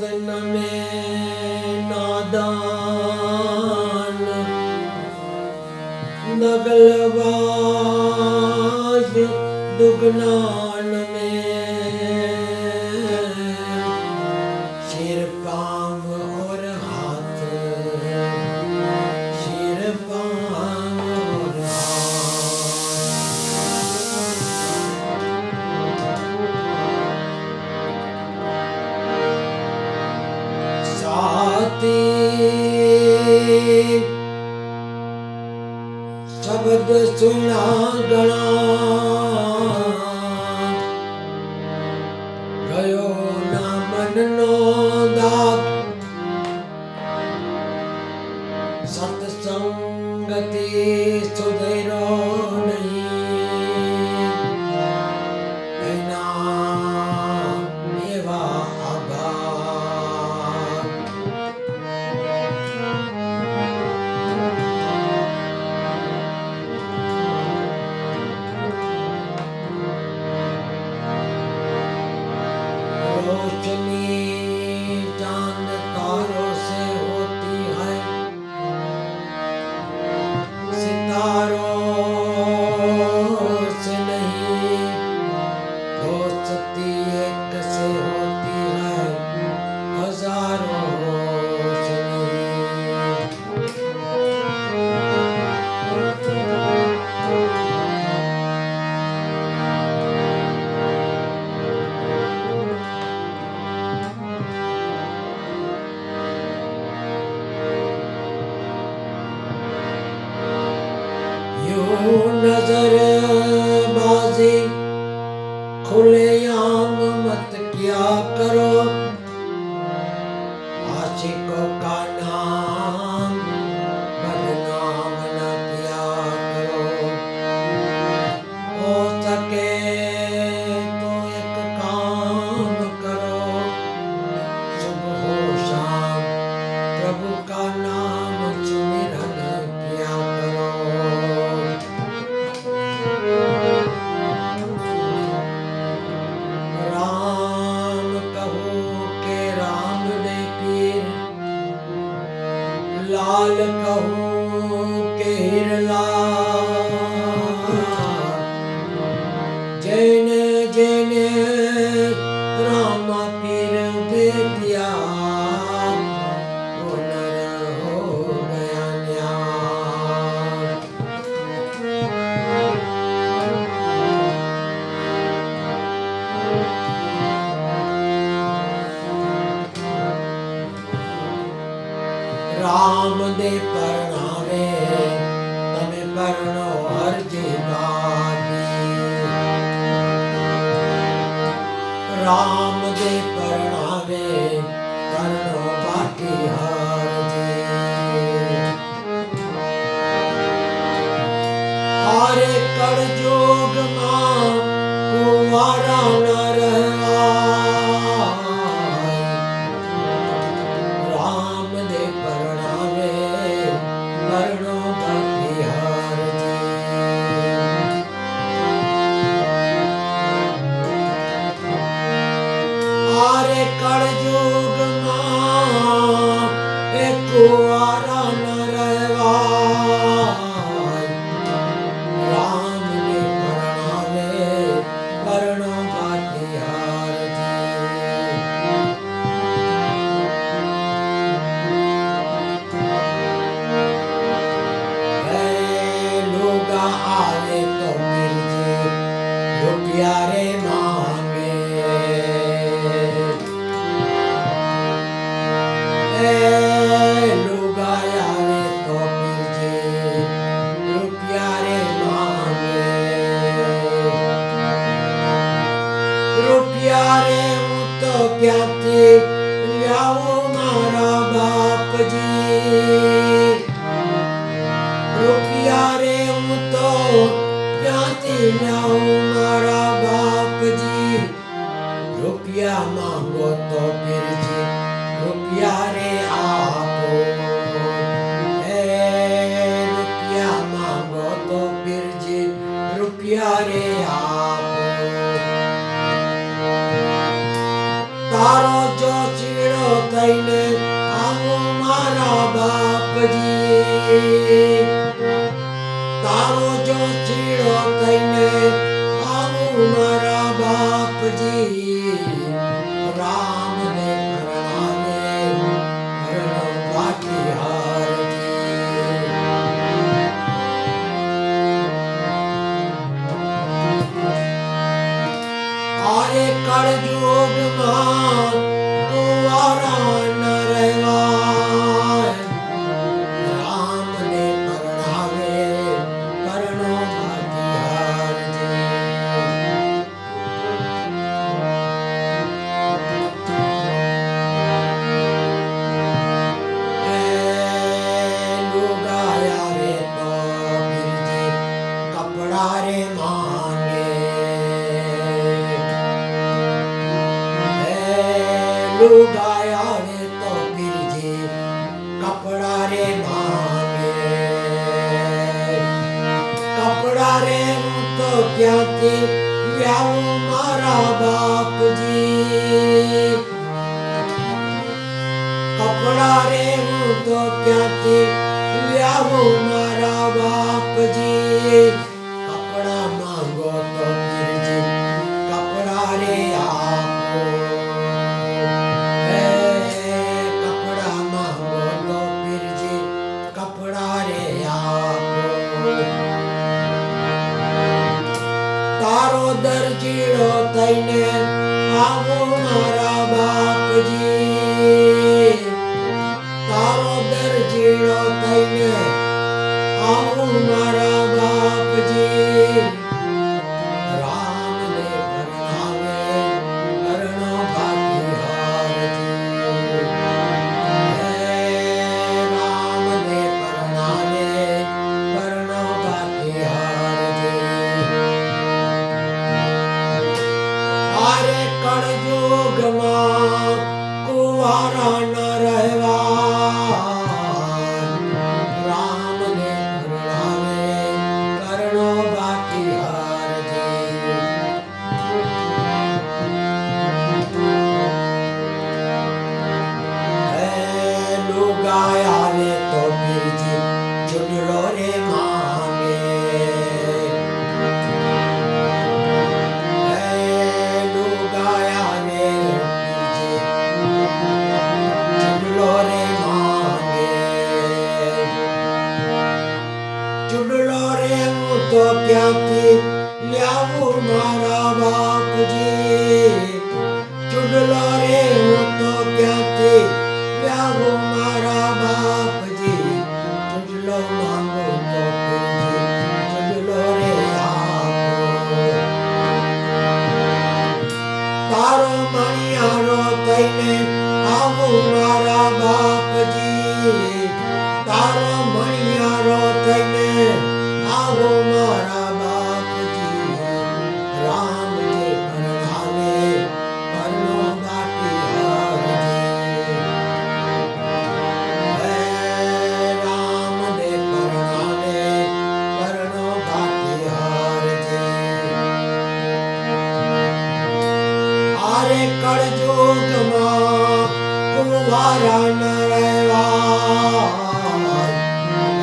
तन में नादान नगलबाज दुगनान में सिर पांव और हाथ सिर पांव और साथी शब्द सुना गणा गयो ना मन नो दात सत्संगति सुधरो नहीं एना एवा आभार रोशनी चांद तारों से होती है सितारों से नहीं हो सकती एक से होती है हजारों से यूं नजर बाजी खुलेआम मत किया करो आशिकों का नाम बदनाम न किया करो हो सके तो एक काम करो सुबह हो शाम प्रभु का नाम सुमिरन किया करो राम कहो के राम ने पीर लाल कहो के हिरलाल जैने जैने रामा पीर बेटिया वो नर हो गया न्याय राम दे परणावे तमे परणो हरजी बानी राम दे परणावे परणो बाटी हरजी हारे कड़ जोग मां कुंवारा न रहवाय राम दे परणावे परणो बाटी हरजी हारे कड़ जोग मां एक कुंवारा न रहवाय राम दे परणावे परणो बाटी हरजी लोगा आवे तो मिर्जे रुपया रे मांगे लोगा आवे तो मिर्जे रुपया रे मांगे रुपया रे હું તો ક્યાંથી લાવો મારા બાપજી रुपया रे હું તો ક્યાંથી લાવું મારા બાપજી रुपया मांगो तो पीरजी रुपया रे आपो रुपया मांगो तो पीरजी रुपया रे आपो तारो जो चीड़ो થઈને આવો મારા બાપજી, તારો જો ચીડો થઈને આવું મારા બાપજી, રામને પરણાવે હરણો પાટીહારજી. આરે કળયુગમાં કુંવારા ન રહેવાય, રામને પરણાવે હરણો પાટીહારજી. લુગાયા રે તો પીરજી કપડા રે માંગે, લુગાયા રે તો પીરજી કપડા રે માંગે, કપડા રે હું તો ક્યાંથી વ્યાવું મારા બાપજી, કપડા રે હું તો ક્યાંથી વ્યાવું મારા બાપજી, કપડા માંગો તો પીરજી કપડા રે આપો, કપડા માંગો તો પીરજી કપડા રે આપો. તારો દરજીડો થઈને આવો મારા બાપજી, તારો દરજીડો થઈને આવો મારા બાપજી, રામને પરણાવે હરણો પાટીહારજી, રામને પરણાવે હરણો પાટીહારજી. આરે કળયુગમાં કુંવારા ન રહેવાય, રામને પરણાવે હરણો પાટીહારજી. લુગાયા રે તો પીરજી ચૂડલો રે માંગે, લુગાયા રે પીરજી ચૂડલો રે માંગે, ચૂડલો રે હું તો ક્યાંથી લ્યાવું મારા બાપજી, ચૂડલો રે હું તો ક્યાંથી લ્યાવું મારા બાપજી, ચૂડલો માંગો તો પીરજી ચૂડલો રે આપો. તારો મણિયારો થઈને આવું મારા બાપજી, તારો મણિયારો થઈને આવો મારા બાપજી, રામને પરણાવે હરણો પાટીહારજી, રામને પરણાવે હરણો પાટીહારજી. આરે કળયુગમાં કુંવારા ન રહેવાય,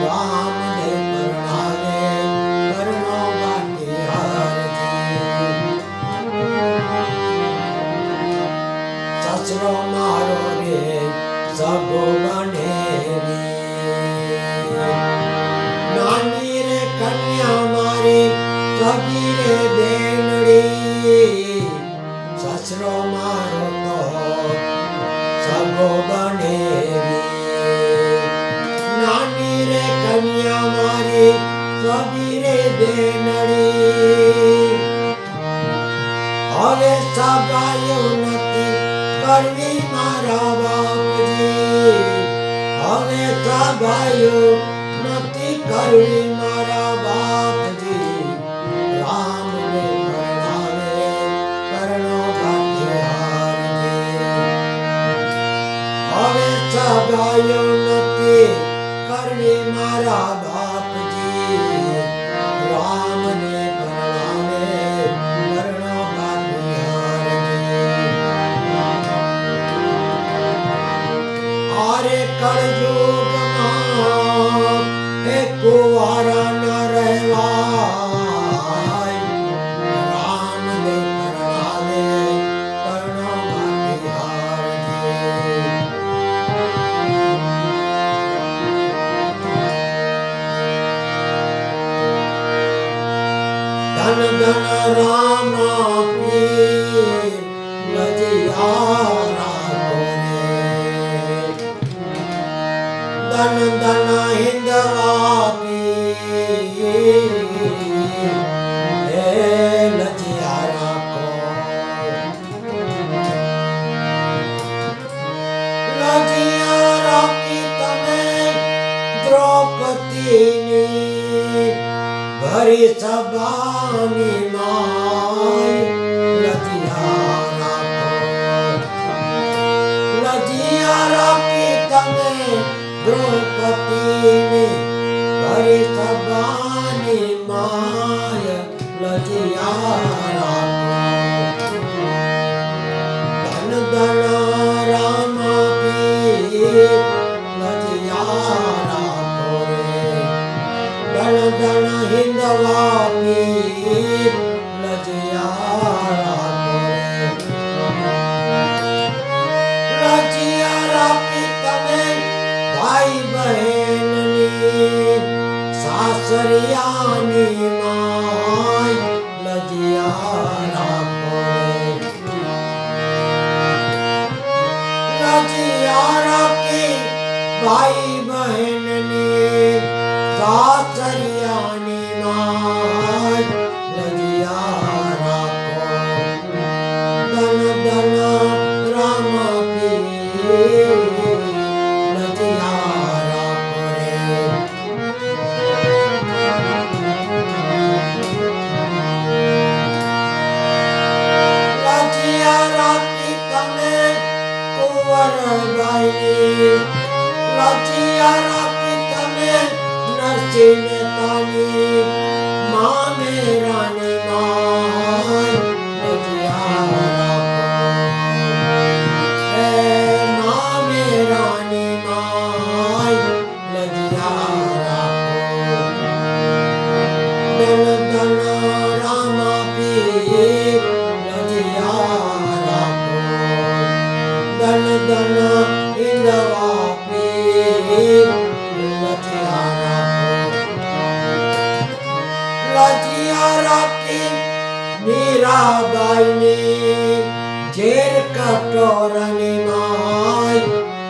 રામને પરણાવે હરણો પાટીહારજી. સસરો મારો રે સગો બનેવી, નાની રે કન્યા મારી સગી રે બેનડી, સસરો મારો તો સગો બનેવી, નાની રે કન્યા મારી સગી રે બેનડી. હવે સગાયો નથી કરવી મારા બાપજી, હવે સગાયો નથી કરવી મારા બાપજી, રામને પરણાવે હરણો પાટીહારજી. હવે સગાયો નથી કરવી મારા બાપજી, રામને પરણાવે હરણો પાટીહારજી. धन धन हिंदवापी लजियारा को लजियारा की तमे द्रौपदी ने भरी सभानी माय लजियारा को लजियारा की तमे द्रौपदी ने भरी सभानी माय लजियारा को धन धन राम पीर लजियारा को धन धन हिंदवा पीर लजियारा को लजियारा की तमे भाई बहन सासरियानी माय लजियारा को लजियारा की भाई बहन सासरियानी माय लजियारा को धन धन राम पीर लजियारा लजियारा की तमे कुंवर बाई लजियारा की तमे नरसी मेहतानी माँ मेरा निमाय लजियारा को माँ मेरा निमाय लजियारा को धन धन राम पीर लजियारा को धन धन हिंदवा पीर लजियारा को लजियारा की मीराबाई ने जेर कटोरनी माय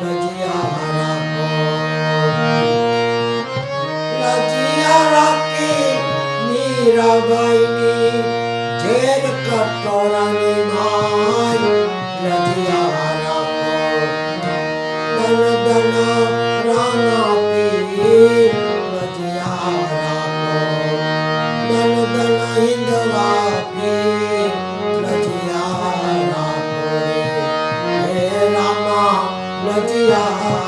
लजियारा को लजियारा की मीराबाई ने जेर कटोरनी माय लजियारा को धन धन राणा पीर लजियारा को धन धन हिंदवा पीर लजियारा को हे रामा लजियारा